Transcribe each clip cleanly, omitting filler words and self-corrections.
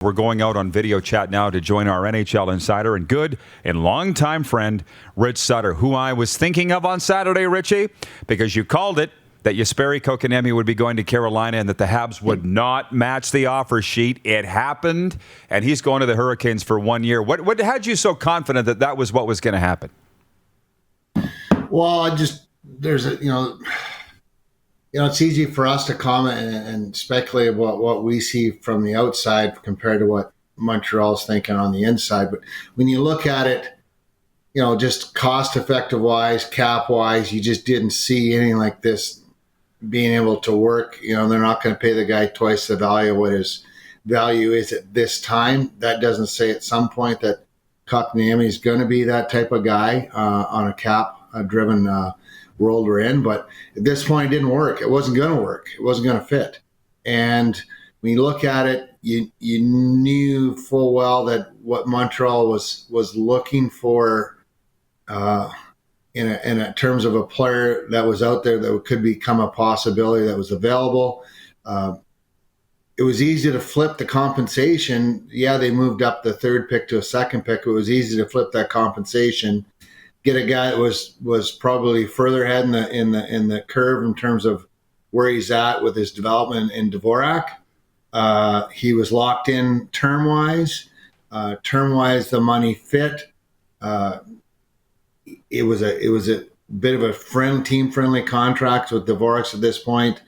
We're going out on video chat now to join our NHL insider and good and longtime friend, Rich Sutter, who I was thinking of on Saturday, Richie, because you called it that Jesperi Kotkaniemi would be going to Carolina and that the Habs would not match the offer sheet. It happened, and he's going to the Hurricanes for 1 year. What had you so confident that that was what was going to happen? Well, it's easy for us to comment and speculate about what we see from the outside compared to what Montreal's thinking on the inside. But when you look at it, just cost-effective wise, cap-wise, you just didn't see anything like this being able to work. They're not going to pay the guy twice the value of what his value is at this time. That doesn't say at some point that Kotkaniemi is going to be that type of guy on a cap-driven world we're in. But at this point, it didn't work. It wasn't going to work. It wasn't going to fit. And when you look at it, you knew full well that what Montreal was looking for in terms of a player that was out there that could become a possibility that was available. It was easy to flip the compensation. Yeah, they moved up the third pick to a second pick. It was easy to flip that compensation, get a guy that was probably further ahead in the curve in terms of where he's at with his development in Dvorak. He was locked in term-wise. Term-wise, the money fit. It was a bit of a team-friendly contract with Dvorak at this point.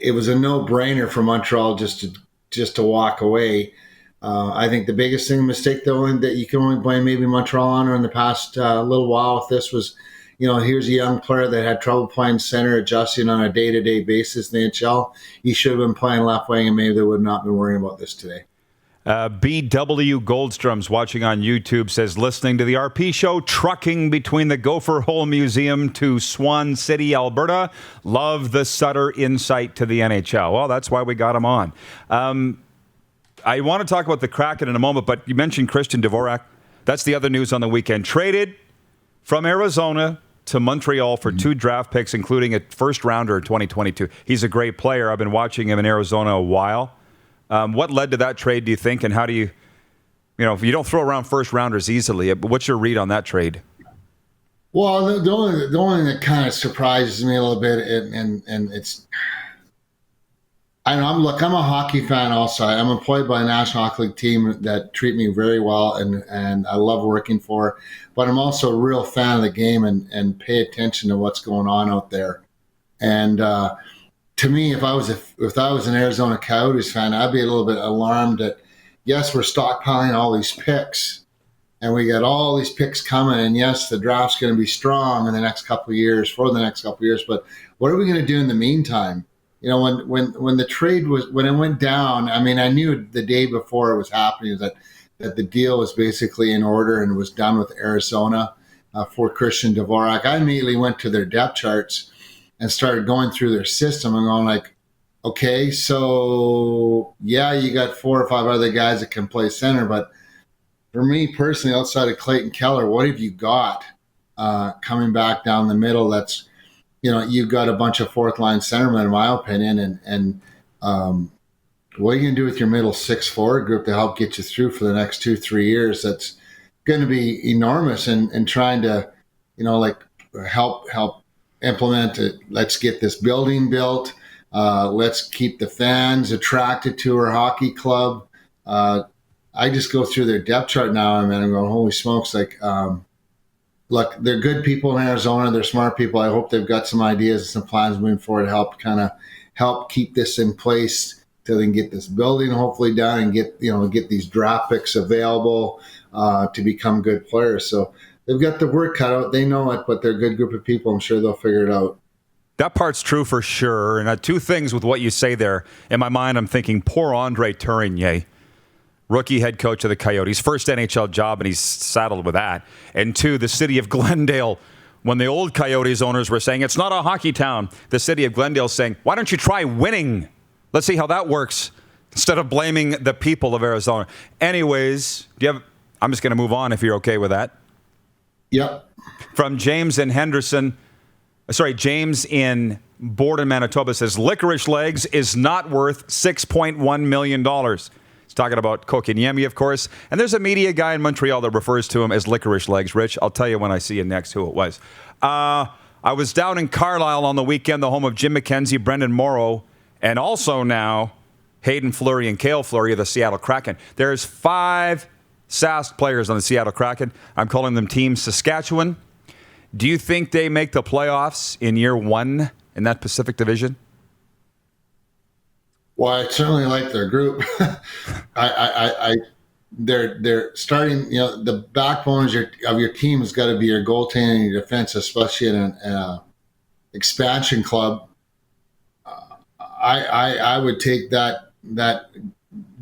It was a no-brainer for Montreal just to walk away. I think the biggest mistake that you can only blame maybe Montreal on or in the past little while with this was, here's a young player that had trouble playing center, adjusting on a day-to-day basis in the NHL. He should have been playing left wing, and maybe they would not been worrying about this today. BW Goldstrom's watching on YouTube says, listening to the RP show, trucking between the Gopher Hole Museum to Swan City, Alberta. Love the Sutter insight to the NHL. Well, that's why we got him on. I want to talk about the Kraken in a moment, but you mentioned Christian Dvorak. That's the other news on the weekend. Traded from Arizona to Montreal for 2 draft picks, including a first rounder in 2022. He's a great player. I've been watching him in Arizona a while. What led to that trade, do you think? And how do you you don't throw around first rounders easily. What's your read on that trade? Well, the only thing that kind of surprises me a little bit, and it's, I'm a hockey fan also. I'm employed by a National Hockey League team that treat me very well and I love working for. But I'm also a real fan of the game and pay attention to what's going on out there. And to me, if I was an Arizona Coyotes fan, I'd be a little bit alarmed that, yes, we're stockpiling all these picks, and we got all these picks coming, and yes, the draft's going to be strong in the next couple of years, but what are we going to do in the meantime? When the trade when it went down, I mean, I knew the day before it was happening that the deal was basically in order and was done with Arizona for Christian Dvorak. I immediately went to their depth charts and started going through their system and going like, okay, so yeah, you got 4 or 5 other guys that can play center, but for me personally, outside of Clayton Keller, what have you got coming back down the middle? That's, you've got a bunch of fourth line centermen, in my opinion, and what are you going to do with your middle 6 forward group to help get you through for the next 2-3 years? That's going to be enormous, and trying to, help implement it. Let's get this building built. Let's keep the fans attracted to our hockey club. I just go through their depth chart now, and I'm going, holy smokes! Look, they're good people in Arizona. They're smart people. I hope they've got some ideas and some plans moving forward to help keep this in place till they can get this building hopefully done and get these draft picks available to become good players. So they've got the work cut out. They know it, but they're a good group of people. I'm sure they'll figure it out. That part's true for sure. And 2 things with what you say there. In my mind, I'm thinking poor Andre Tourigny, rookie head coach of the Coyotes, first NHL job, and he's saddled with that. And 2, the city of Glendale, when the old Coyotes owners were saying, it's not a hockey town, the city of Glendale saying, why don't you try winning? Let's see how that works, instead of blaming the people of Arizona. Anyways, I'm just going to move on if you're okay with that. Yep. From James and Henderson, James in Borden, Manitoba says Licorice Legs is not worth $6.1 million. He's talking about Kotkaniemi, of course. And there's a media guy in Montreal that refers to him as Licorice Legs. Rich, I'll tell you when I see you next who it was. I was down in Carlisle on the weekend, the home of Jim McKenzie, Brendan Morrow, and also now Hayden Fleury and Cale Fleury of the Seattle Kraken. There's 5 Sask players on the Seattle Kraken. I'm calling them Team Saskatchewan. Do you think they make the playoffs in year 1 in that Pacific Division? Well, I certainly like their group. They're starting. The backbone of your team has got to be your goaltending and your defense, especially in an expansion club. I would take that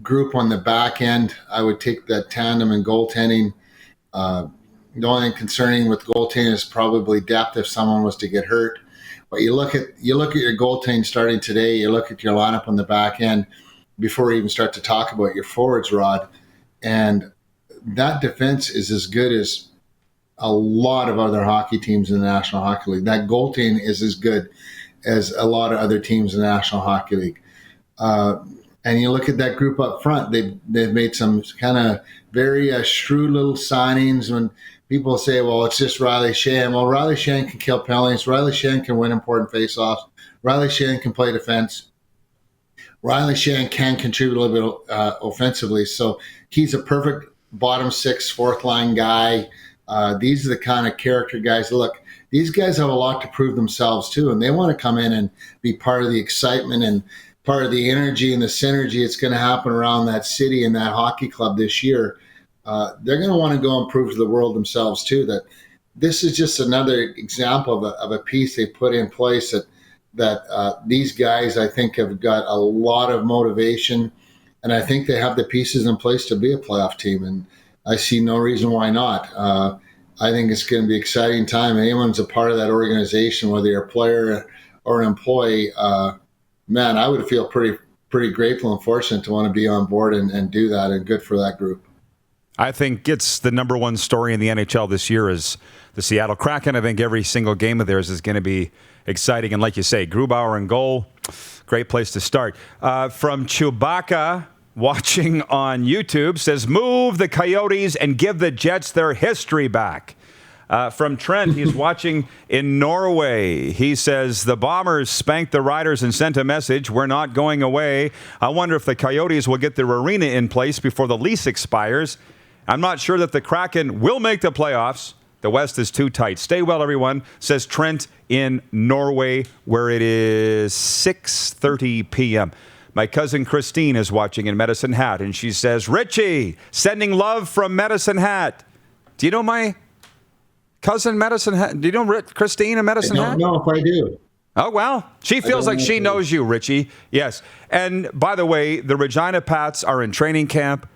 group on the back end. I would take that tandem in goaltending. The only thing concerning with goaltending is probably depth if someone was to get hurt. But you look at your goaltending starting today. You look at your lineup on the back end before you even start to talk about your forwards, Rod, and that defense is as good as a lot of other hockey teams in the National Hockey League. That goaltending is as good as a lot of other teams in the National Hockey League. And you look at that group up front, they've made some kind of very shrewd little signings. When people say, well, it's just Riley Shan. Well, Riley Shan can kill penalties. Riley Shan can win important faceoffs. Riley Shan can play defense. Riley Shan can contribute a little bit offensively. So he's a perfect bottom 6, 4th line guy. These are the kind of character guys. Look, these guys have a lot to prove themselves too, and they want to come in and be part of the excitement and part of the energy and the synergy that's going to happen around that city and that hockey club this year. They're going to want to go and prove to the world themselves too that this is just another example of a piece they put in place that these guys, I think, have got a lot of motivation, and I think they have the pieces in place to be a playoff team, and I see no reason why not. I think it's going to be an exciting time. Anyone's a part of that organization, whether you're a player or an employee, man, I would feel pretty grateful and fortunate to want to be on board and do that, and good for that group. I think it's the number one story in the NHL this year is the Seattle Kraken. I think every single game of theirs is going to be exciting. And like you say, Grubauer in goal, great place to start. From Chewbacca, watching on YouTube, says, move the Coyotes and give the Jets their history back. From Trent, he's watching in Norway. He says, the Bombers spanked the Riders and sent a message, we're not going away. I wonder if the Coyotes will get their arena in place before the lease expires. I'm not sure that the Kraken will make the playoffs. The West is too tight. Stay well, everyone, says Trent in Norway, where it is 6:30 p.m. My cousin Christine is watching in Medicine Hat, and she says, Richie, sending love from Medicine Hat. Do you know my cousin Medicine Hat? Do you know Christine in Medicine Hat? I don't know if I do. Oh, well, she feels like she knows you, Richie. Yes. And by the way, the Regina Pats are in training camp.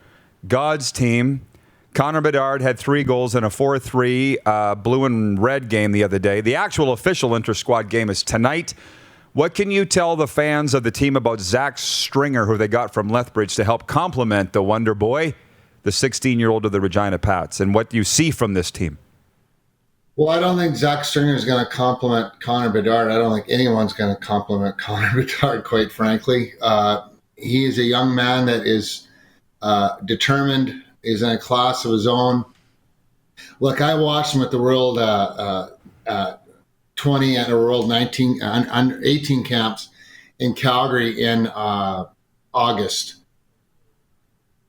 God's team. Connor Bedard had 3 goals in a 4-3 blue and red game the other day. The actual official inter-squad game is tonight. What can you tell the fans of the team about Zach Stringer, who they got from Lethbridge to help complement the Wonder Boy, the 16-year-old of the Regina Pats, and what you see from this team? Well, I don't think Zach Stringer is going to compliment Connor Bedard. I don't think anyone's going to compliment Connor Bedard, quite frankly. He is a young man that is determined, is in a class of his own. Look, I watched him at the World 20 and the World 19 under 18 camps in Calgary in August.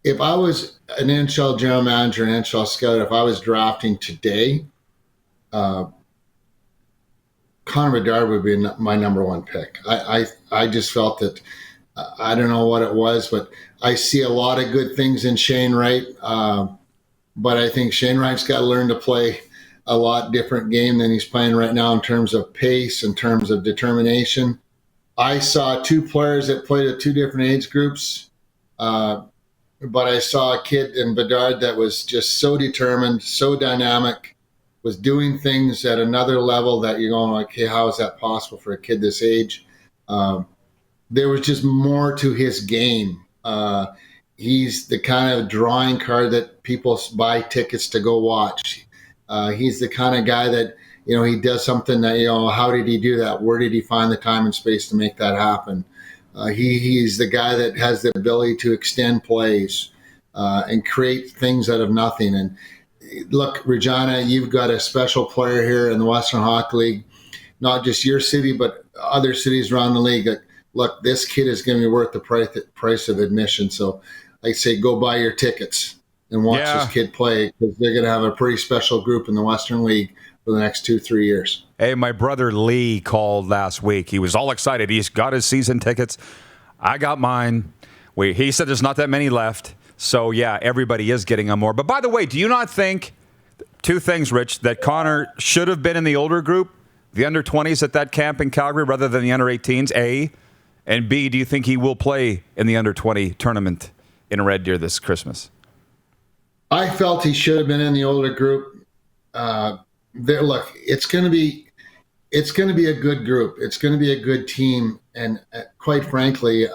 If I was an NHL general manager, an NHL scout, if I was drafting today, Connor Bedard would be my number 1 pick. I just felt that, I don't know what it was, but I see a lot of good things in Shane Wright. But I think Shane Wright's got to learn to play a lot different game than he's playing right now in terms of pace, in terms of determination. I saw 2 players that played at 2 different age groups. But I saw a kid in Bedard that was just so determined, so dynamic, was doing things at another level that you're going like, hey, how is that possible for a kid this age? There was just more to his game. He's the kind of drawing card that people buy tickets to go watch. He's the kind of guy that he does something that, how did he do that? Where did he find the time and space to make that happen? He's the guy that has the ability to extend plays and create things out of nothing. And look, Regina, you've got a special player here in the Western Hockey League, not just your city, but other cities around the league. Look, this kid is going to be worth the price of admission. So I say go buy your tickets and watch this kid play, because they're going to have a pretty special group in the Western League for the next 2-3 years. Hey, my brother Lee called last week. He was all excited. He's got his season tickets. I got mine. He said there's not that many left. So, yeah, everybody is getting them more. But by the way, do you not think, two things, Rich, that Connor should have been in the older group, the under-20s at that camp in Calgary, rather than the under-18s, A? And B, do you think he will play in the under-20 tournament in Red Deer this Christmas? I felt he should have been in the older group. Look, it's going to be a good group. It's going to be a good team, and quite frankly,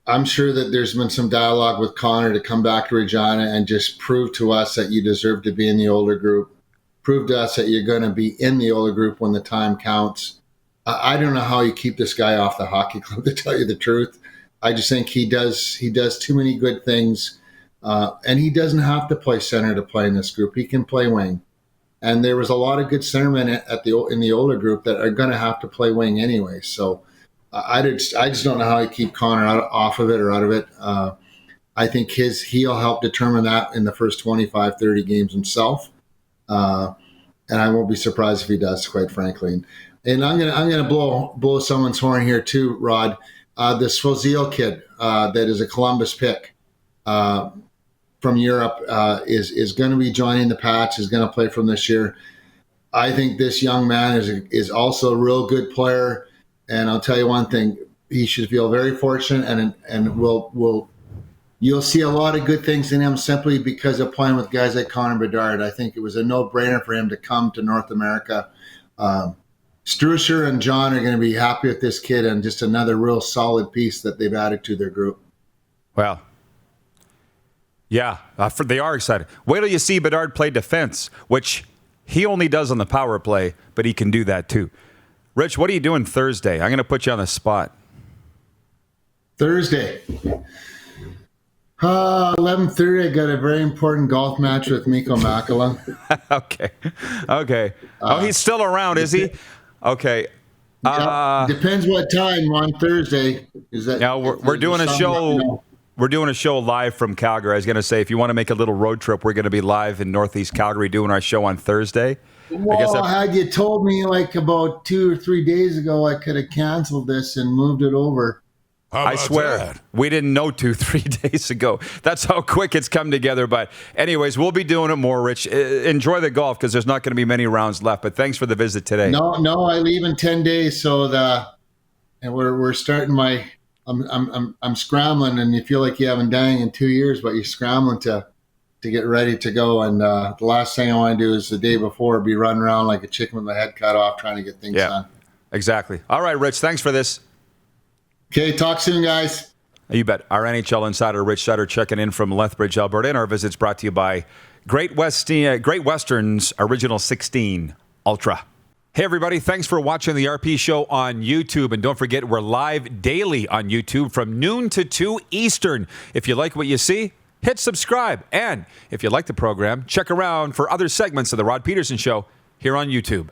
I'm sure that there's been some dialogue with Connor to come back to Regina and just prove to us that you deserve to be in the older group. Prove to us that you're going to be in the older group when the time counts. I don't know how you keep this guy off the hockey club, to tell you the truth. I just think he does too many good things, and he doesn't have to play center to play in this group. He can play wing. And there was a lot of good centermen in the older group that are going to have to play wing anyway. So I just don't know how you keep Connor off of it or out of it. I think he'll help determine that in the first 25, 30 games himself. And I won't be surprised if he does, quite frankly. And I'm gonna blow someone's horn here too, Rod. This Fozil kid that is a Columbus pick from Europe is going to be joining the Pats, is going to play from this year. I think this young man is also a real good player, and I'll tell you one thing: he should feel very fortunate, and you'll see a lot of good things in him simply because of playing with guys like Connor Bedard. I think it was a no-brainer for him to come to North America. Strusher and John are going to be happy with this kid, and just another real solid piece that they've added to their group. Well, yeah, they are excited. Wait till you see Bedard play defense, which he only does on the power play, but he can do that too. Rich, what are you doing Thursday? I'm going to put you on the spot. Thursday. 11:30, I got a very important golf match with Mikko Makala. Okay. He's still around, is he? Okay. Depends what time on Thursday. Is that? Yeah, we're doing a show. We're doing a show live from Calgary. I was going to say, if you want to make a little road trip, we're going to be live in Northeast Calgary doing our show on Thursday. Well, had you told me like about 2 or 3 days ago, I could have canceled this and moved it over. I swear, we didn't know 2-3 days ago. That's how quick it's come together. But anyways, we'll be doing it more, Rich. Enjoy the golf, because there's not going to be many rounds left. But thanks for the visit today. No, I leave in 10 days. So and we're starting I'm scrambling, and you feel like you haven't done it in 2 years, but you're scrambling to get ready to go. And the last thing I want to do is the day before be running around like a chicken with my head cut off trying to get things done. Exactly. All right, Rich, thanks for this. Okay, talk soon, guys. You bet. Our NHL insider, Rich Sutter, checking in from Lethbridge, Alberta. And our visit's brought to you by Great Western's Original 16 Ultra. Hey, everybody. Thanks for watching the RP Show on YouTube. And don't forget, we're live daily on YouTube from noon to 2 Eastern. If you like what you see, hit subscribe. And if you like the program, check around for other segments of The Rod Pedersen Show here on YouTube.